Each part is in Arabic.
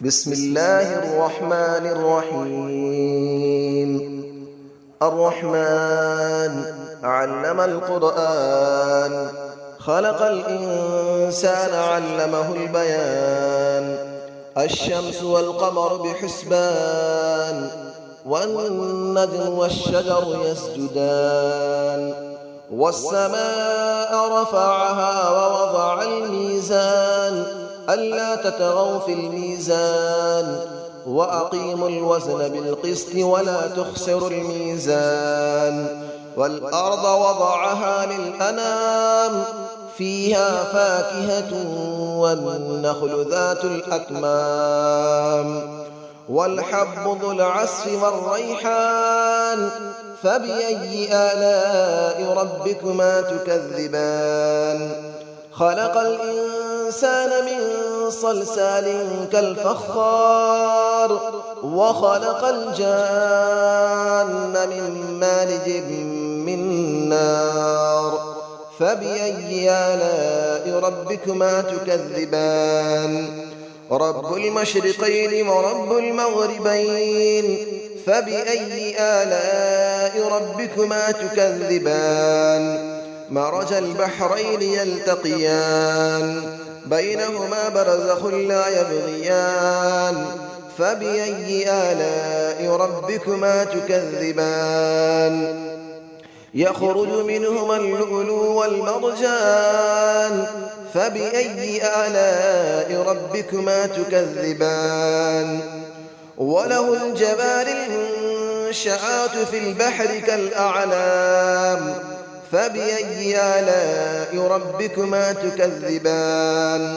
بسم الله الرحمن الرحيم. الرحمن علم القرآن، خلق الإنسان علمه البيان. الشمس والقمر بحسبان، والنجم والشجر يسجدان. والسماء رفعها ووضع الميزان، ألا تطغوا في الميزان، وأقيموا الوزن بالقسط ولا تخسروا الميزان. والأرض وضعها للأنام، فيها فاكهة والنخل ذات الأكمام. والحب ذو العصف والريحان، فبأي آلاء ربكما تكذبان. خلق الإنسان من صلصال كالفخار، وخلق الجان من مارج من نار. فبأي آلاء ربكما تكذبان. رب المشرقين ورب المغربين، فبأي آلاء ربكما تكذبان. مرج البحرين يلتقيان، بينهما برزخ لا يبغيان. فبأي آلاء ربكما تكذبان. يخرج منهما اللؤلؤ والمرجان، فبأي آلاء ربكما تكذبان. وله الجوار المنشآت في البحر كالأعلام، فبأي آلاء ربكما تكذبان.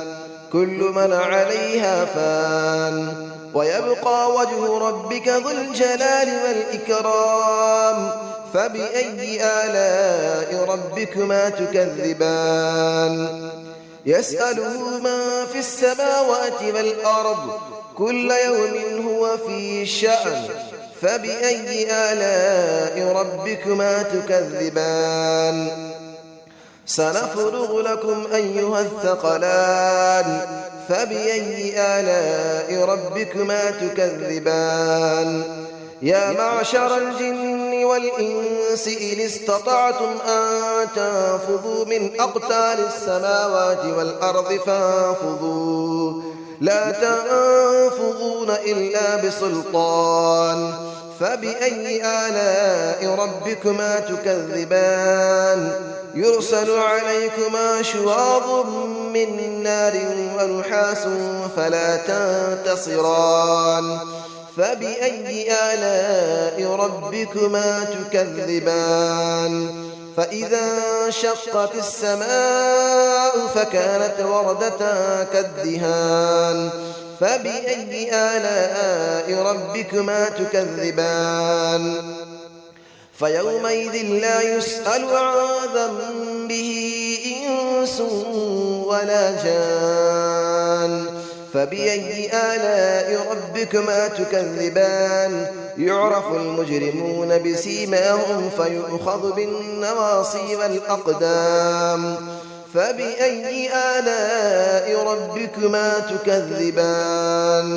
كل من عليها فان، ويبقى وجه ربك ذو الجلال والإكرام. فبأي آلاء ربكما تكذبان. يسأله من في السماوات والأرض، كل يوم هو في شأن. فبأي آلاء ربكما تكذبان. سنفرغ لكم أيها الثقلان، فبأي آلاء ربكما تكذبان. يا معشر الجن والإنس إن استطعتم أن تنفذوا من أقطار السماوات والأرض فانفذوا، لا تنفذون إلا بسلطان. فبأي آلاء ربكما تكذبان. يرسل عليكما شواظ من نار ونحاس فلا تنتصران. فبأي آلاء ربكما تكذبان. فإذا انشقت السماء فكانت وردة كالدهان. فبأي آلاء ربكما تكذبان. فيومئذ لا يسأل عن ذنبه إنس ولا جان. فبأي آلاء ربكما تكذبان. يعرف المجرمون بسيماهم فيؤخذ بالنواصي والأقدام. فبأي آلاء ربكما تكذبان.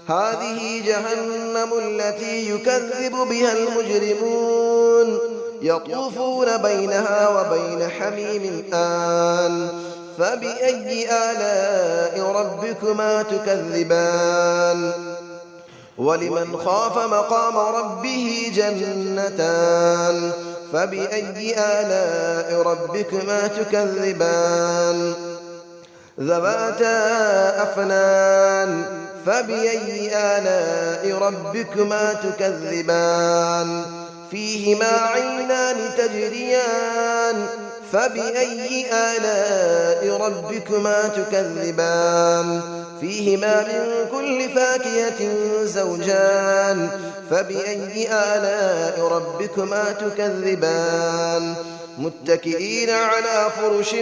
هذه جهنم التي يكذب بها المجرمون، يطوفون بينها وبين حميم آن. فبأي آلاء ربكما تكذبان. ولمن خاف مقام ربه جنتان. فبأي آلاء ربكما تكذبان. ذواتا أفنان. فبأي آلاء ربكما تكذبان. فيهما عينان تجريان. فبأي آلاء ربكما تكذبان. فيهما من كل فاكهة زوجان. فبأي آلاء ربكما تكذبان. متكئين على فرش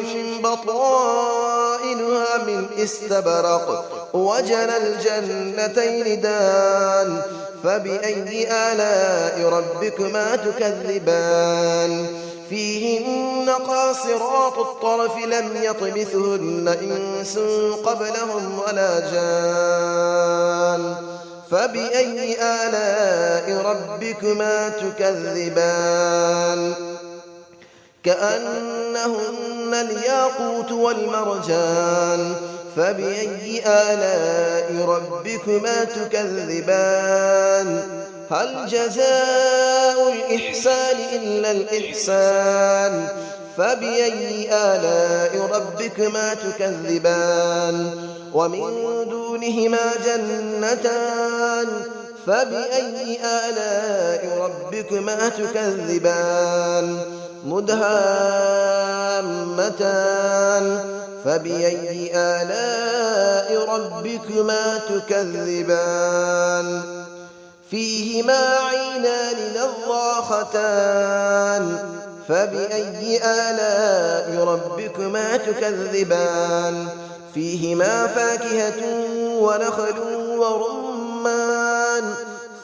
بطائنها من استبرق، وجنى الجنتين دان. فبأي آلاء ربكما تكذبان. فيهن قاصرات الطرف لم يطمثهن إنس قبلهم ولا جان. فبأي آلاء ربكما تكذبان كأنهن الياقوت والمرجان فبأي آلاء ربكما تكذبان هل جزاء الإحسان إلا الإحسان فبأي آلاء ربكما تكذبان ومن دونهما جنتان فبأي آلاء ربكما تكذبان مدهامتان فبأي آلاء ربكما تكذبان فيهما عينان نضاختان فبأي آلاء ربكما تكذبان فيهما فاكهة ونخل ورمان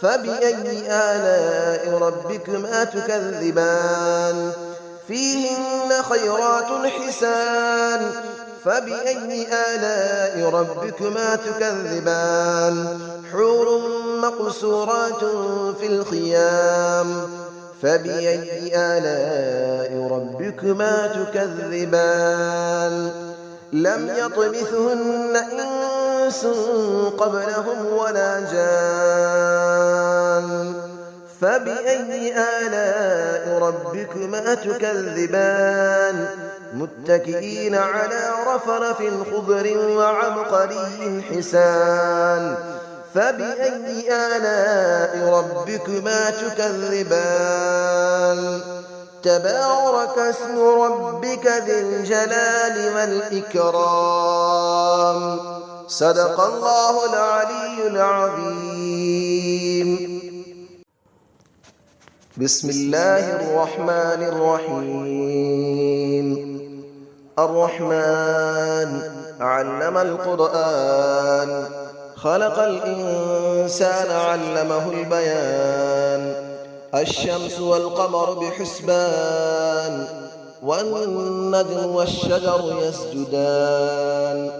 فبأي آلاء ربكما تكذبان فيهن خيرات حسان فبأي آلاء ربكما تكذبان حور مقصورات في الخيام فبأي آلاء ربكما تكذبان لم يطمثهن إنس قبلهم ولا جان فبأي آلاء ربكما تكذبان متكئين على رفرف خضر وعبقري حسان فبأي آلاء ربكما تكذبان تبارك اسم ربك ذي الجلال والإكرام صدق الله العلي العظيم بسم الله الرحمن الرحيم الرحمن علم القرآن خلق الإنسان علمه البيان الشمس والقمر بحسبان والنجم والشجر يسجدان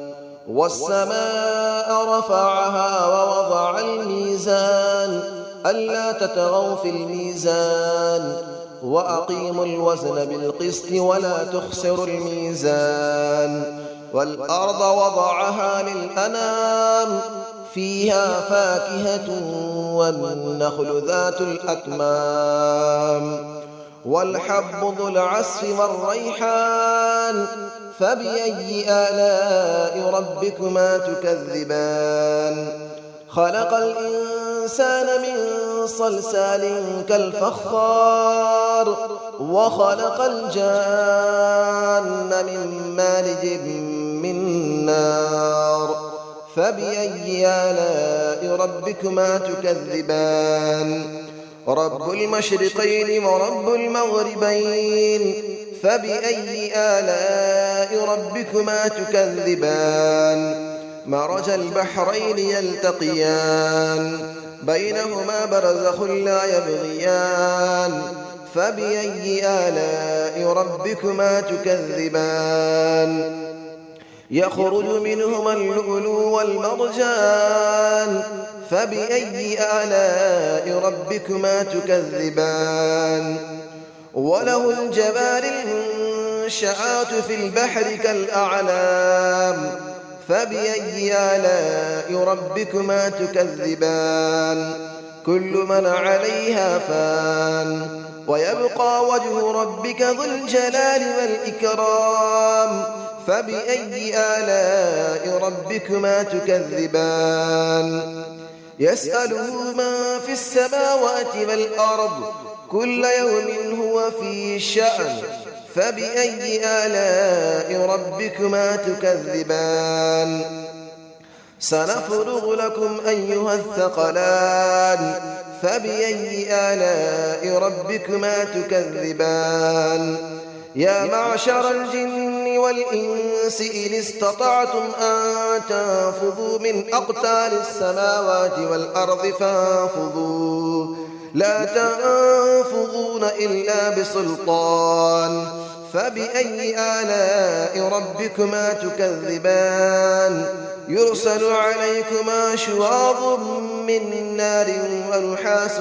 والسماء رفعها ووضع الميزان ألا تطغوا في الميزان وأقيموا الوزن بالقسط ولا تخسروا الميزان والأرض وضعها للأنام فيها فاكهة والنخل ذات الأكمام والحب ذو العصف والريحان فبأي آلاء ربكما تكذبان خلق الإنسان من صلصال كالفخار وخلق الجان من مارج من نار فبأي آلاء ربكما تكذبان رب المشرقين ورب المغربين فبأي آلاء ربكما تكذبان مرج البحرين يلتقيان بينهما برزخ لا يبغيان فبأي آلاء ربكما تكذبان يخرج منهما اللؤلؤ والمرجان فبأي آلاء ربكما تكذبان وله الجبال المنشآت في البحر كالأعلام فبأي آلاء ربكما تكذبان كل من عليها فان ويبقى وجه ربك ذو الجلال والإكرام فبأي آلاء ربكما تكذبان يسأله من في السماوات والأرض كل يوم هو في شأن فبأي آلاء ربكما تكذبان سنفرغ لكم أيها الثقلان فبأي آلاء ربكما تكذبان يا معشر الجن والإنس إن استطعتم أن تنفذوا من أقطار السماوات والأرض فانفذوا لا تنفذون إلا بسلطان فبأي آلاء ربكما تكذبان يرسل عليكما شواظ من نار ونحاس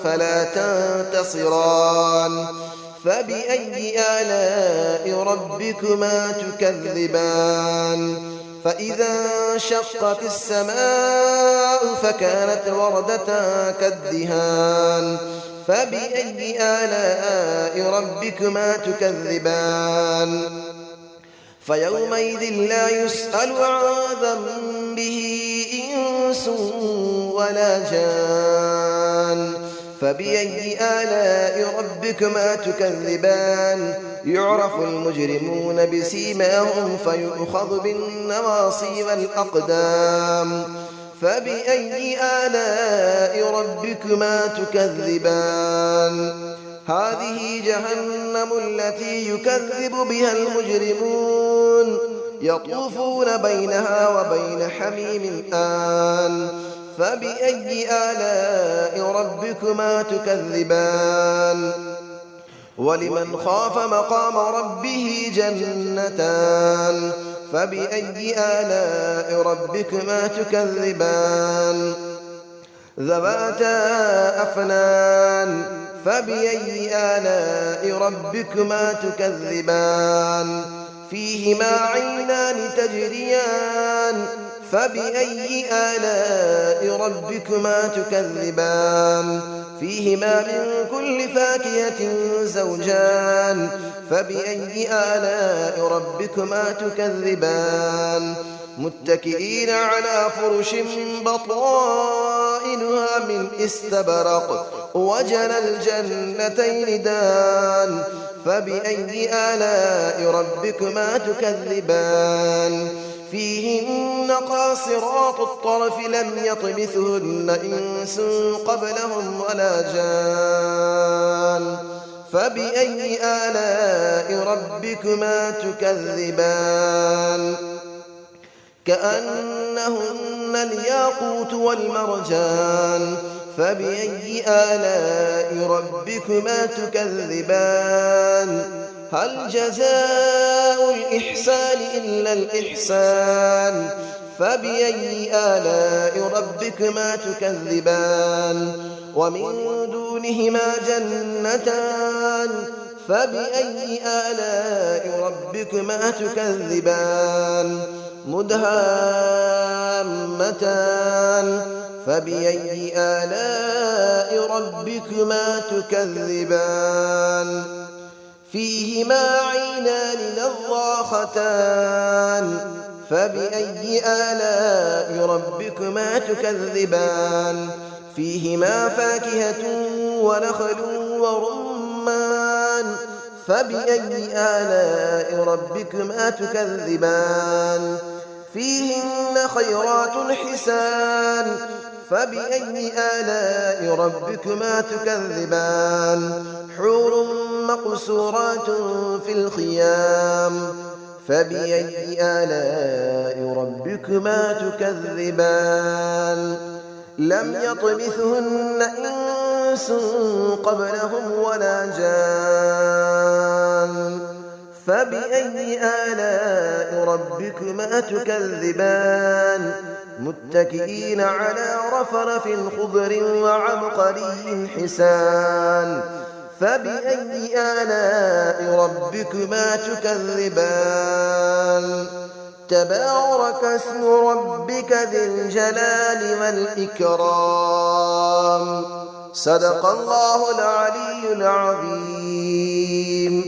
فلا تنتصران فبأي آلاء ربكما تكذبان فإذا انشقت السماء فكانت وردة كالدهان فبأي آلاء ربكما تكذبان فيومئذ لا يسأل عن ذنبه إنس ولا جان فبأي آلاء ربكما تكذبان يعرف المجرمون بسيماهم فيؤخذ بالنواصي والأقدام فبأي آلاء ربكما تكذبان هذه جهنم التي يكذب بها المجرمون يطوفون بينها وبين حميم آن فبأي آلاء ربكما تكذبان ولمن خاف مقام ربه جنتان فبأي آلاء ربكما تكذبان ذواتا أفنان فبأي آلاء ربكما تكذبان فيهما عينان تجريان فبأي آلاء ربكما تكذبان فيهما من كل فاكهة زوجان فبأي آلاء ربكما تكذبان متكئين على فرش بطائنها من استبرق وجنى الجنتين دان فبأي آلاء ربكما تكذبان فيهن قاصرات الطرف لم يطمثهن إنس قبلهم ولا جان فبأي آلاء ربكما تكذبان كأنهن الياقوت والمرجان فبأي آلاء ربكما تكذبان هل جزاء الإحسان إلا الإحسان فبأي آلاء ربكما تكذبان ومن دونهما جنتان فبأي آلاء ربكما تكذبان مدهامتان فبأي آلاء ربكما تكذبان فيهما عينان نضاختان فبأي آلاء ربكما تكذبان فيهما فاكهة ونخل ورمان فبأي آلاء ربكما تكذبان فيهن خيرات حسان فبأي آلاء ربكما تكذبان حور مقصورات في الخيام فبأي آلاء ربكما تكذبان لم يطمثهن إنس قبلهم ولا جان فبأي آلاء ربكما تكذبان متكئين على رفرف خضر وعبقري حسان فبأي آلاء ربكما تكذبان تبارك اسم ربك ذي الجلال والإكرام صدق الله العلي العظيم.